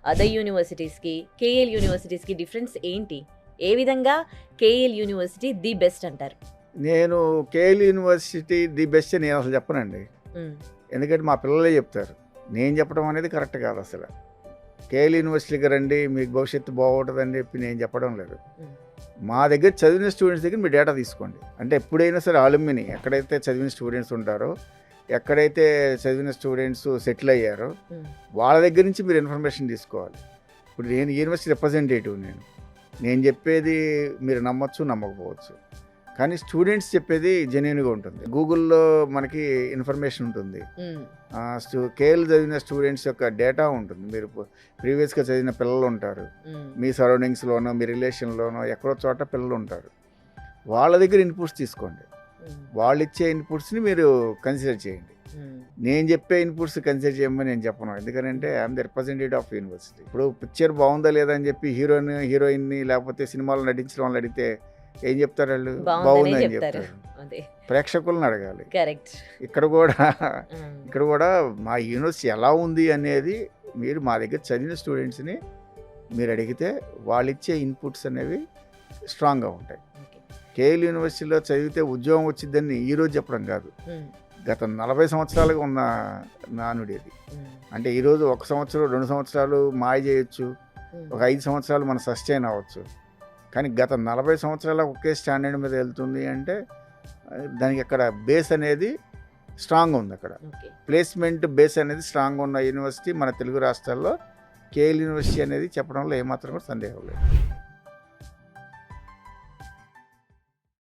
Other యూనివర్సిటీస్కి, KL యూనివర్సిటీస్కి difference ఏంటి? ఏ విధంగా KL university the best అంటారు? నేను కేఎల్ యూనివర్సిటీ ది బెస్ట్ అని నేను అసలు చెప్పనండి. ఎందుకంటే మా పిల్లలే చెప్తారు. నేను చెప్పడం అనేది కరెక్ట్ కాదు అసలు. కేఎల్ యూనివర్సిటీకి రండి, మీకు భవిష్యత్తు బాగుంటుందని చెప్పి నేను చెప్పడం లేదు. మా దగ్గర చదివిన స్టూడెంట్స్ దగ్గర మీ డేటా తీసుకోండి. అంటే ఎప్పుడైనా సరే అలుమిని ఎక్కడైతే చదివిన స్టూడెంట్స్ ఉంటారో, ఎక్కడైతే చదివిన స్టూడెంట్స్ సెటిల్ అయ్యారో వాళ్ళ దగ్గర నుంచి మీరు ఇన్ఫర్మేషన్ తీసుకోవాలి. ఇప్పుడు నేను యూనివర్సిటీ రిప్రజెంటేటివ్, నేను చెప్పేది మీరు నమ్మచ్చు, నమ్మకపోవచ్చు. కానీ స్టూడెంట్స్ చెప్పేది జెన్యూన్గా ఉంటుంది. గూగుల్లో మనకి ఇన్ఫర్మేషన్ ఉంటుంది. కేఎల్ చదివిన స్టూడెంట్స్ యొక్క డేటా ఉంటుంది. మీరు ప్రీవియస్గా చదివిన పిల్లలు ఉంటారు, మీ సరౌండింగ్స్లోనో మీ రిలేషన్లోనో ఎక్కడో చోట పిల్లలు ఉంటారు. వాళ్ళ దగ్గర ఇన్పుట్స్ తీసుకోండి. వాళ్ళు ఇచ్చే ఇన్పుట్స్ని మీరు కన్సిడర్ చేయండి. నేను చెప్పే ఇన్పుట్స్ కన్సిడర్ చేయమని నేను చెప్పను. ఎందుకంటే I'm the representative of university. ఇప్పుడు పిక్చర్ బాగుందా లేదా అని చెప్పి హీరోయిన్ని లేకపోతే సినిమాలో నటించిన వాళ్ళని అడిగితే ఏం చెప్తారు? వాళ్ళు బాగుందని చెప్తారు. ప్రేక్షకులను అడగాలి. ఇక్కడ కూడా మా యూనివర్సిటీ ఎలా ఉంది అనేది మీరు మా దగ్గర చదివిన స్టూడెంట్స్ని మీరు అడిగితే వాళ్ళు ఇచ్చే ఇన్పుట్స్ అనేవి స్ట్రాంగ్గా ఉంటాయి. కేఎల్ యూనివర్సిటీలో చదివితే ఉద్యోగం వచ్చిందని ఈరోజు చెప్పడం కాదు, గత 40 సంవత్సరాలుగా ఉన్న నానుడి అది. అంటే ఈరోజు 1 సంవత్సరం 2 సంవత్సరాలు మాయ చేయొచ్చు, ఒక 5 సంవత్సరాలు మనం సస్టైన్ అవ్వచ్చు. కానీ గత 40 సంవత్సరాల ఒకే స్టాండర్డ్ మీద వెళ్తుంది అంటే దానికి అక్కడ బేస్ అనేది స్ట్రాంగ్ ఉంది. అక్కడ ప్లేస్మెంట్ బేస్ అనేది స్ట్రాంగ్ ఉన్న యూనివర్సిటీ మన తెలుగు రాష్ట్రాల్లో కేఎల్ యూనివర్సిటీ అనేది చెప్పడంలో ఏమాత్రం కూడా సందేహం లేదు.